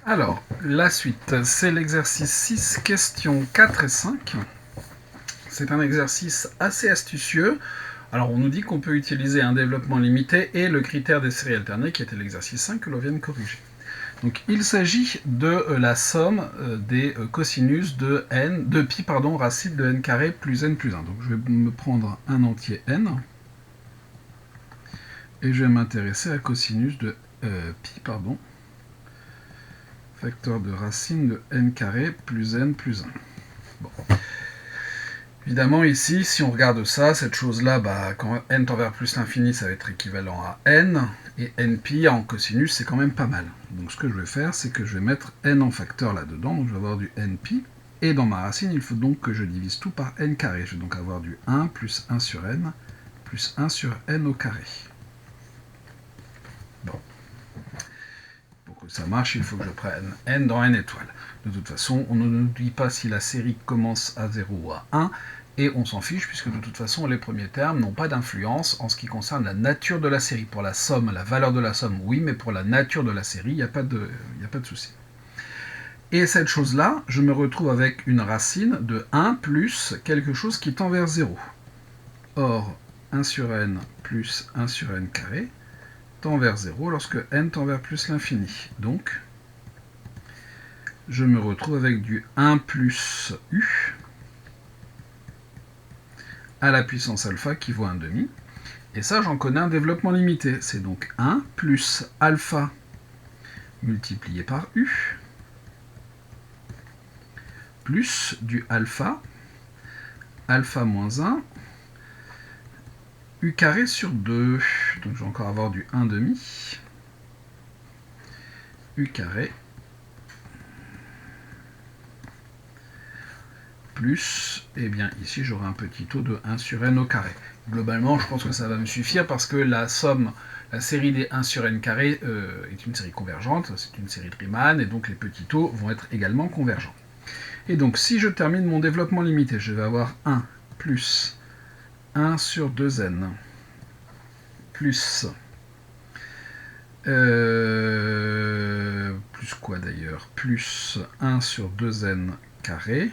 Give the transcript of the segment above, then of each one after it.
Alors, la suite, c'est l'exercice 6, questions 4 et 5. C'est un exercice assez astucieux. Alors, on nous dit qu'on peut utiliser un développement limité et le critère des séries alternées, qui était l'exercice 5 que l'on vient de corriger. Donc, il s'agit de la somme des cosinus de pi, racine de n carré plus n plus 1. Donc, je vais me prendre un entier n et je vais m'intéresser à cosinus de pi, facteur de racine de n carré plus n plus 1. Bon. Évidemment, ici, si on regarde ça, cette chose-là, quand n tend vers plus l'infini, ça va être équivalent à n, et npi en cosinus, c'est quand même pas mal. Donc ce que je vais faire, c'est que je vais mettre n en facteur là-dedans, donc je vais avoir du npi, et dans ma racine, il faut donc que je divise tout par n carré. Je vais donc avoir du 1 plus 1 sur n, plus 1 sur n au carré. Bon. Pour que ça marche, il faut que je prenne n dans n étoiles. De toute façon, on ne nous dit pas si la série commence à 0 ou à 1, et on s'en fiche, puisque de toute façon, les premiers termes n'ont pas d'influence en ce qui concerne la nature de la série. Pour la somme, la valeur de la somme, oui, mais pour la nature de la série, il n'y a pas de souci. Et cette chose-là, je me retrouve avec une racine de 1 plus quelque chose qui tend vers 0. Or, 1 sur n plus 1 sur n carré tend vers 0 lorsque n tend vers plus l'infini. Donc, je me retrouve avec du 1 plus u à la puissance alpha qui vaut 1,5. Et ça, j'en connais un développement limité. C'est donc 1 plus alpha multiplié par u plus du alpha moins 1 u carré sur 2. Donc je vais encore avoir du 1,5 u carré plus, et bien ici j'aurai un petit taux de 1 sur n au carré. Globalement, je pense que ça va me suffire parce que la somme, la série des 1 sur n carré est une série convergente, c'est une série de Riemann, et donc les petits taux vont être également convergents. Et donc si je termine mon développement limité, je vais avoir 1 plus 1 sur 2n plus plus quoi d'ailleurs, plus 1 sur 2n carré,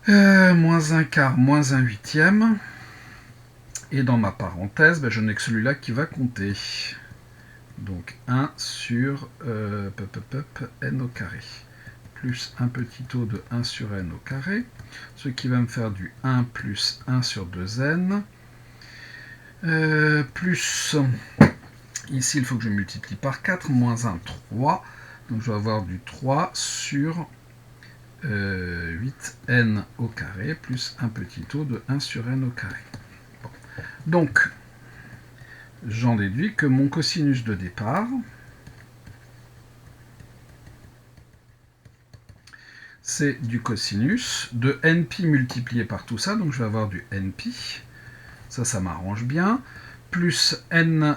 moins 1 quart, moins 1 huitième, et dans ma parenthèse, je n'ai que celui-là qui va compter. Donc 1 sur n au carré, plus un petit taux de 1 sur n au carré, ce qui va me faire du 1 plus 1 sur 2n, plus, ici il faut que je multiplie par 4, moins 1, 3, donc je vais avoir du 3 sur 8n au carré, plus un petit taux de 1 sur n au carré. Bon. Donc, j'en déduis que mon cosinus de départ, c'est du cosinus de npi multiplié par tout ça, donc je vais avoir du npi, ça m'arrange bien, plus n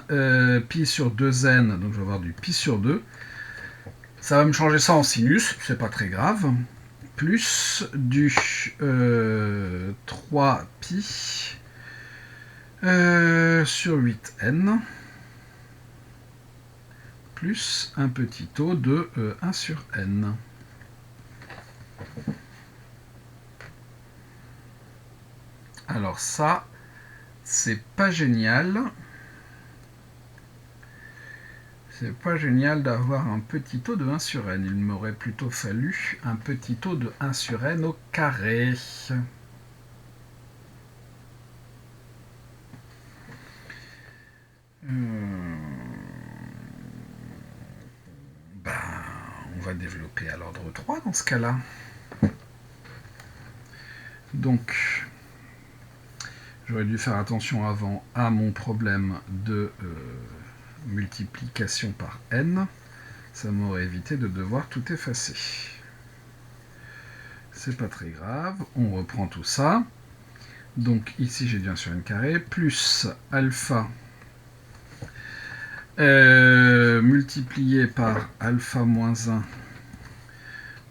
pi sur 2n, donc je vais avoir du pi sur 2, ça va me changer ça en sinus, c'est pas très grave, plus du 3pi sur 8n, plus un petit taux de 1 sur n. Alors ça, c'est pas génial. C'est pas génial d'avoir un petit taux de 1 sur n. Il m'aurait plutôt fallu un petit taux de 1 sur n au carré. On va développer à l'ordre 3 dans ce cas-là. Donc, j'aurais dû faire attention avant à mon problème de multiplication par n. Ça m'aurait évité de devoir tout effacer. C'est pas très grave. On reprend tout ça. Donc ici j'ai du 1 sur n carré, plus alpha multiplié par alpha moins 1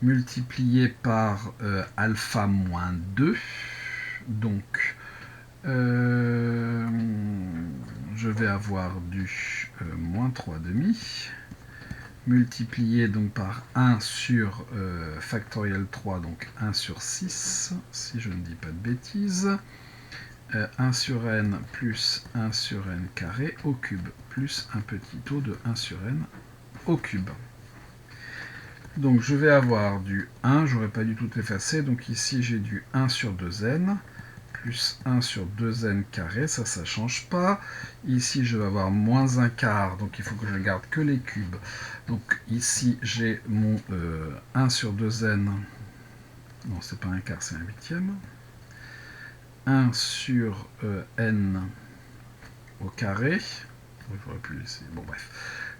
multiplié par alpha moins 2. Donc je vais avoir du moins 3,5 multiplié donc par 1 sur factoriel 3, donc 1 sur 6, si je ne dis pas de bêtises. 1 sur n plus 1 sur n carré au cube, plus un petit taux de 1 sur n au cube. Donc je vais avoir du 1, j'aurais pas du tout effacé, donc ici j'ai du 1 sur 2n, plus 1 sur 2n carré, ça ne change pas. Ici je vais avoir moins un quart, donc il faut que je garde que les cubes. Donc ici j'ai mon 1 sur 2n, non c'est pas un quart, c'est un huitième. 1 sur n au carré, j'aurais pu laisser, bon bref,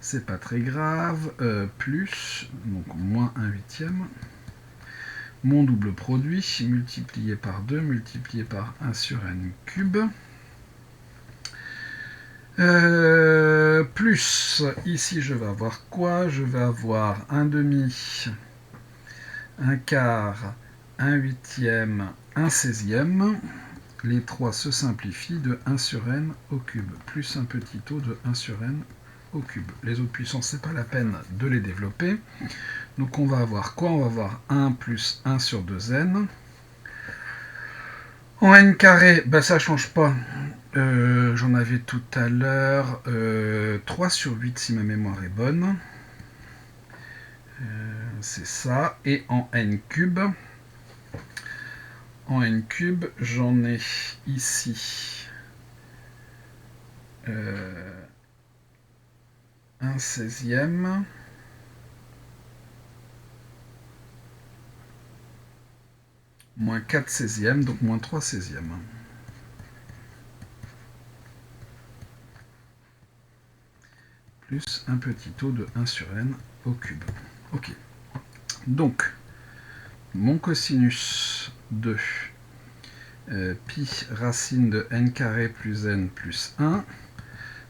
c'est pas très grave, plus, donc moins 1 huitième, mon double produit, multiplié par 2, multiplié par 1 sur n cube, plus, ici je vais avoir quoi? Je vais avoir un demi, un quart, un huitième, un 16e. Les 3 se simplifient de 1 sur n au cube, plus un petit taux de 1 sur n au cube. Les autres puissances, c'est pas la peine de les développer. Donc on va avoir quoi? On va avoir 1 plus 1 sur 2n. En n carré, ben ça ne change pas. J'en avais tout à l'heure 3 sur 8 si ma mémoire est bonne. C'est ça. Et en n cube, j'en ai ici 1 16e, moins 4 16e, donc moins 3 16e. Plus un petit taux de 1 sur n au cube. Ok. Donc, mon cosinus de pi racine de n carré plus n plus 1,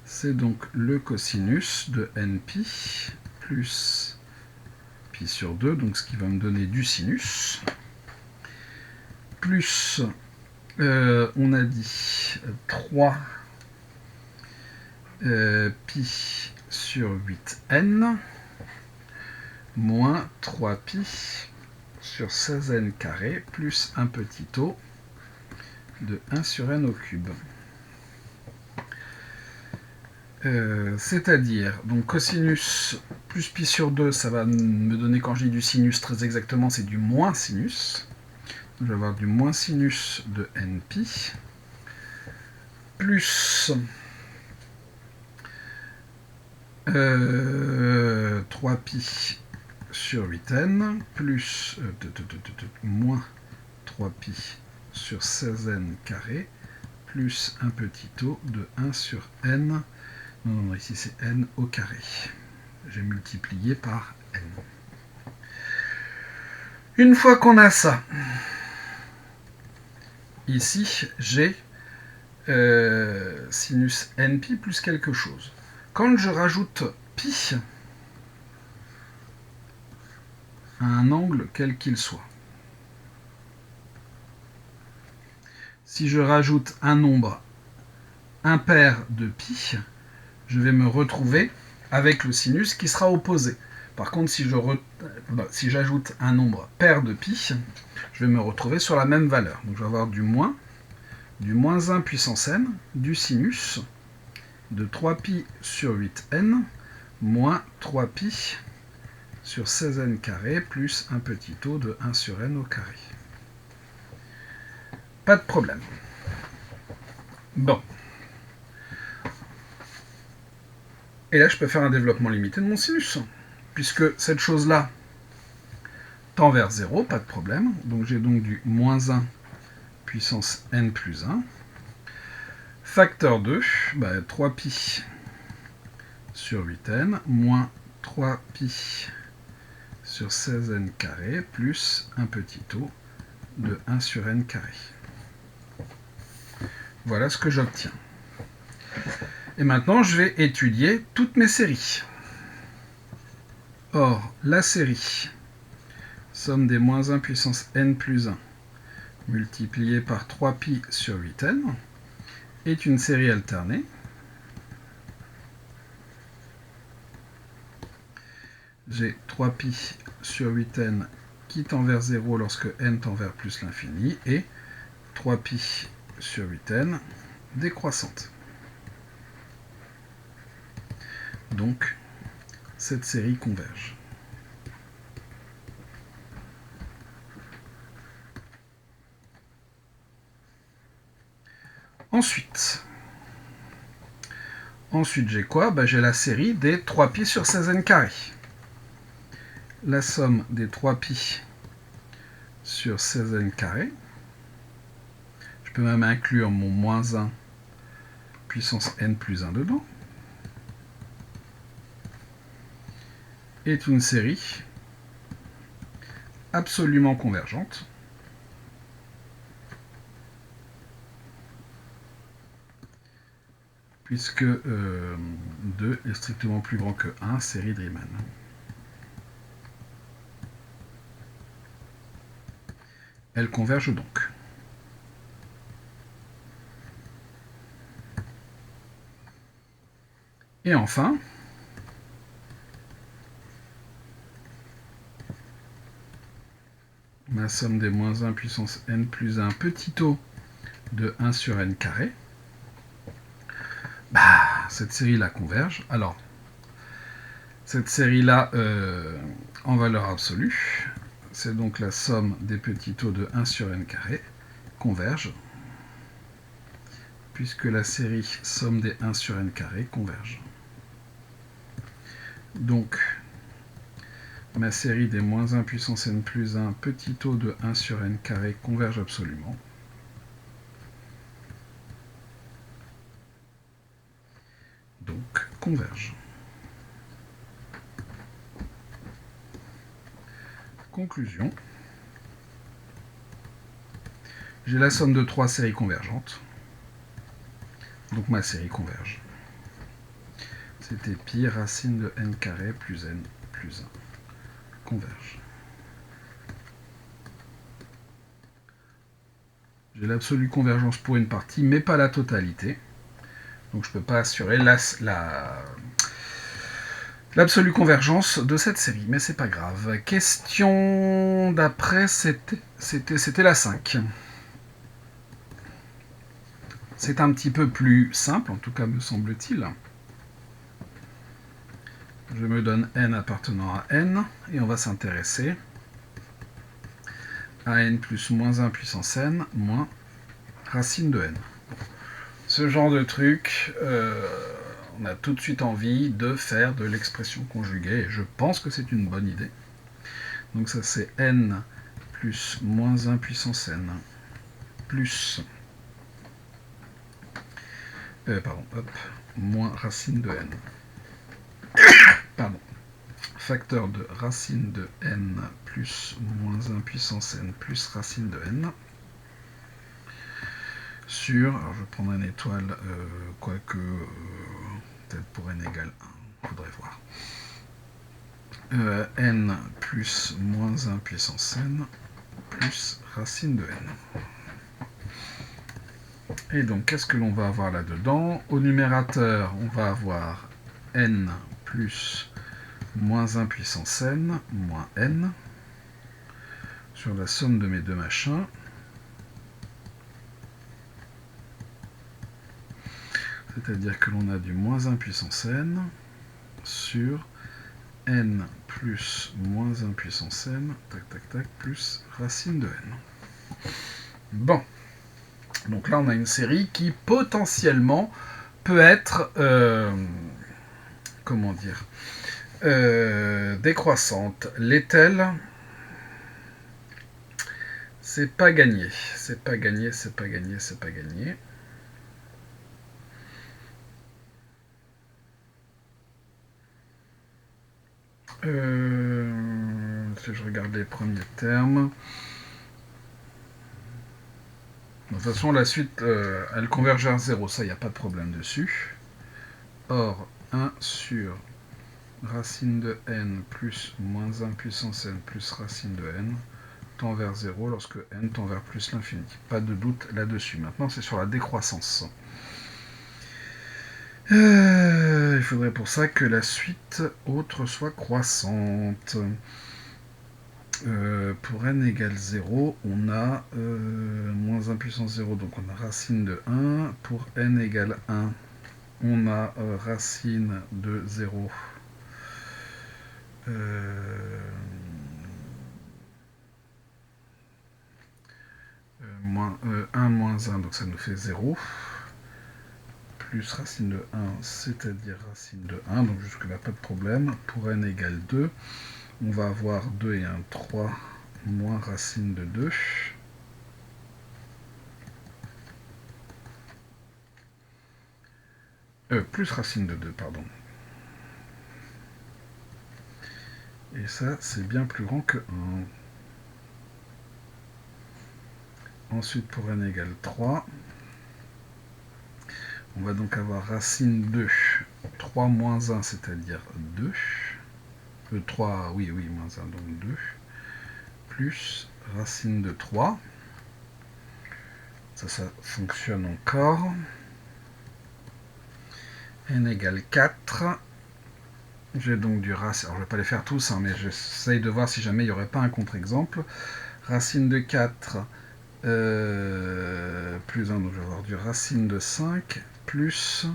c'est donc le cosinus de npi plus pi sur 2, donc ce qui va me donner du sinus, plus, on a dit 3 pi sur 8n, moins 3pi sur 16n carré, plus un petit taux de 1 sur n au cube. C'est-à-dire, donc cosinus plus pi sur 2, ça va me donner, quand je dis du sinus, très exactement, c'est du moins sinus. Donc, je vais avoir du moins sinus de npi, plus 3pi sur 8n, plus moins 3pi sur 16n carré, plus un petit taux de 1 sur n. Non, ici c'est n au carré. J'ai multiplié par n. Une fois qu'on a ça, ici j'ai sinus npi plus quelque chose. Quand je rajoute pi à un angle quel qu'il soit, si je rajoute un nombre impair de pi, je vais me retrouver avec le sinus qui sera opposé. Par contre, si j'ajoute un nombre pair de pi, je vais me retrouver sur la même valeur. Donc je vais avoir du moins 1 puissance n, du sinus de 3pi sur 8n, moins 3pi sur 16n carré, plus un petit taux de 1 sur n au carré. Pas de problème. Bon. Et là, je peux faire un développement limité de mon sinus, puisque cette chose-là tend vers 0, pas de problème. Donc j'ai donc du moins 1 puissance n plus 1. Facteur 2, 3pi sur 8n, moins 3pi sur 16n carré, plus un petit taux de 1 sur n carré. Voilà ce que j'obtiens. Et maintenant, je vais étudier toutes mes séries. Or, la série somme des moins 1 puissance n plus 1 multiplié par 3pi sur 8n est une série alternée j'ai 3pi sur 8n qui tend vers 0 lorsque n tend vers plus l'infini, et 3pi sur 8n décroissante. Donc, cette série converge. Ensuite, j'ai quoi? J'ai la série des 3pi sur 16n carré. La somme des 3pi sur 16n carré. Je peux même inclure mon moins 1 puissance n plus 1 dedans. Est une série absolument convergente. Puisque 2 est strictement plus grand que 1, série de Riemann. Elle converge donc. Et enfin, ma somme des moins 1 puissance n plus 1 petit o de 1 sur n carré. Cette série-là converge. Alors, cette série-là, en valeur absolue, c'est donc la somme des petits o de 1 sur n carré, converge, puisque la série somme des 1 sur n carré converge. Donc, ma série des moins 1 puissance n plus 1 petit o de 1 sur n carré converge absolument. Donc, converge. Conclusion. J'ai la somme de 3 séries convergentes. Donc ma série converge. C'était pi racine de n carré plus n plus 1. Converge. J'ai l'absolue convergence pour une partie, mais pas la totalité. Donc je ne peux pas assurer l'absolue convergence de cette série, mais c'est pas grave. Question d'après, c'était la 5. C'est un petit peu plus simple, en tout cas me semble-t-il. Je me donne n appartenant à n, et on va s'intéresser à n plus moins 1 puissance n moins racine de n. Ce genre de truc, on a tout de suite envie de faire de l'expression conjuguée, et je pense que c'est une bonne idée. Donc ça c'est n plus moins 1 puissance n plus moins racine de n. Facteur de racine de n plus moins 1 puissance n plus racine de n sur, alors je vais prendre une étoile, quoique peut-être pour n égale 1, faudrait voir. N plus moins 1 puissance n plus racine de n. Et donc, qu'est-ce que l'on va avoir là-dedans? Au numérateur, on va avoir n plus moins 1 puissance n moins n sur la somme de mes deux machins. C'est-à-dire que l'on a du moins 1 puissance n sur n plus moins 1 puissance n, tac tac tac, plus racine de n. Bon. Donc là, on a une série qui potentiellement peut être, décroissante. L'est-elle? C'est pas gagné. C'est pas gagné, c'est pas gagné, c'est pas gagné. Si je regarde les premiers termes. De toute façon, la suite, elle converge vers 0, ça, il n'y a pas de problème dessus. Or, 1 sur racine de n plus moins 1 puissance n plus racine de n tend vers 0 lorsque n tend vers plus l'infini. Pas de doute là-dessus. Maintenant, c'est sur la décroissance. Il faudrait pour ça que la suite autre soit croissante. Pour n égale 0, on a moins 1 puissance 0, donc on a racine de 1. Pour n égale 1, on a racine de 0. Moins, 1 moins 1, donc ça nous fait 0. Plus racine de 1, c'est-à-dire racine de 1, donc jusque-là pas de problème. Pour n égale 2, on va avoir 2 et 1, 3, moins racine de 2. Plus racine de 2, pardon. Et ça, c'est bien plus grand que 1. Ensuite, pour n égale 3, on va donc avoir racine 2, 3 moins 1, c'est-à-dire 2. 3, oui, moins 1, donc 2. Plus racine de 3. Ça fonctionne encore. N égale 4. J'ai donc du racine. Alors, je ne vais pas les faire tous, hein, mais j'essaye de voir si jamais il n'y aurait pas un contre-exemple. Racine de 4 plus 1, donc je vais avoir du racine de 5 plus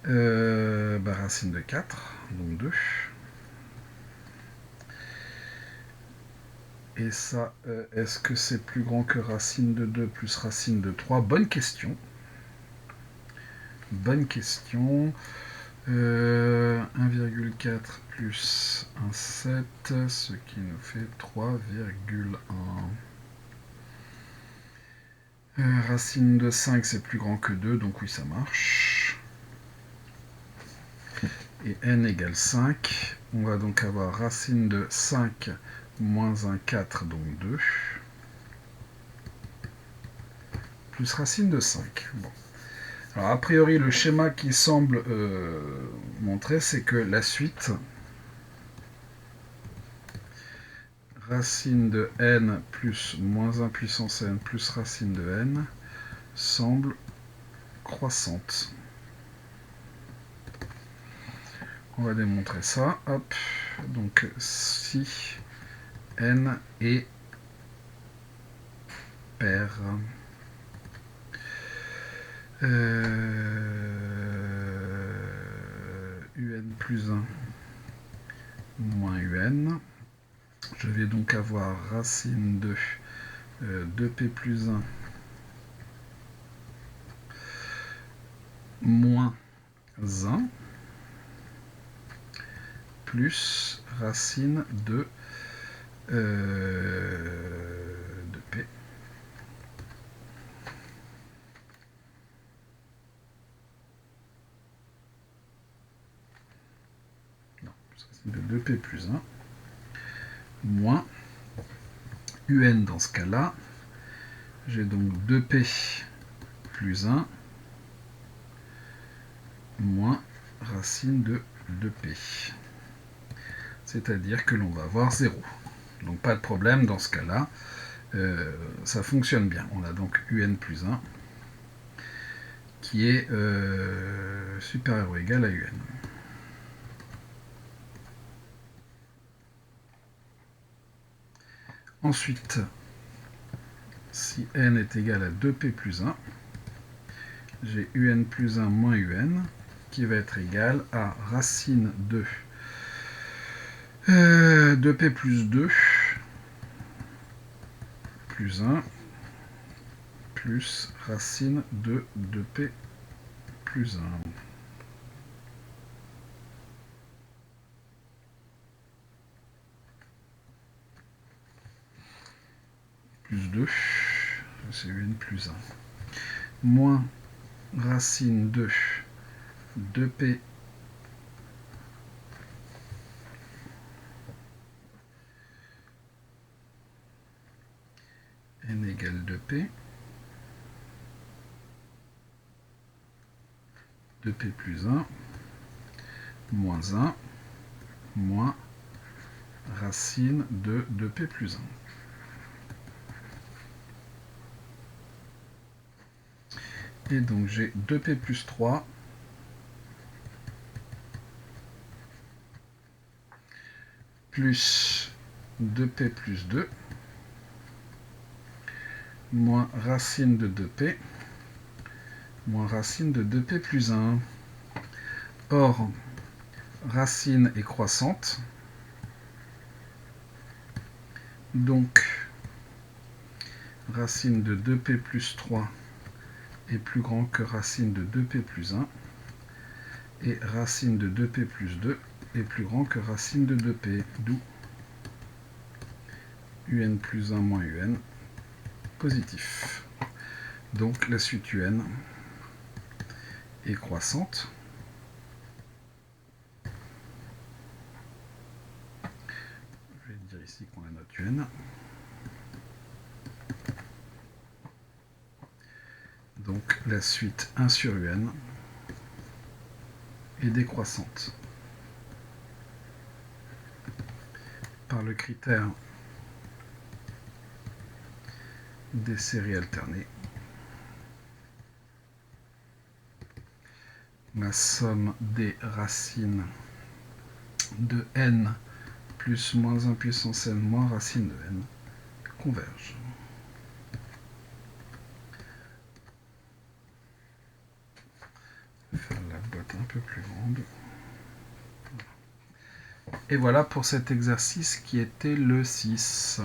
racine de 4, donc 2. Et ça, est-ce que c'est plus grand que racine de 2 plus racine de 3? Bonne question. Bonne question. 1,4 plus 1,7, ce qui nous fait 3,1. Racine de 5, c'est plus grand que 2, donc oui, ça marche. Et n égale 5. On va donc avoir racine de 5 moins 1, 4, donc 2. Plus racine de 5. Bon. Alors, a priori, le schéma qui semble montrer, c'est que la suite, racine de n plus moins 1 puissance n plus racine de n, semble croissante. On va démontrer ça. Hop. Donc, si n est pair, un plus 1 moins un, je vais donc avoir racine de 2p plus 1 moins 1 plus racine de 2p. Non, racine de 2p plus 1 moins un dans ce cas-là. J'ai donc 2p plus 1 moins racine de 2p. C'est-à-dire que l'on va avoir 0. Donc pas de problème dans ce cas-là. Ça fonctionne bien. On a donc un plus 1 qui est supérieur ou égal à un. Ensuite, si n est égal à 2p plus 1, j'ai un plus 1 moins un qui va être égal à racine de 2p plus 2 plus 1 plus racine de 2p plus 1. Plus 2, c'est un plus 1. Moins racine de 2p n égale 2p. 2p plus 1 moins 1 moins racine de 2p plus 1. Et donc j'ai 2p plus 3 plus 2p plus 2 moins racine de 2p moins racine de 2p plus 1. Or, racine est croissante, donc racine de 2p plus 3 est plus grand que racine de 2p plus 1, et racine de 2p plus 2 est plus grand que racine de 2p, d'où un plus 1 moins un positif. Donc la suite un est croissante. Je vais dire ici qu'on la note un. Donc la suite 1 sur un est décroissante. Par le critère des séries alternées, la somme des racines de n plus moins 1 puissance n moins racine de n convergent. Je vais faire la boîte un peu plus grande. Et voilà pour cet exercice qui était le 6.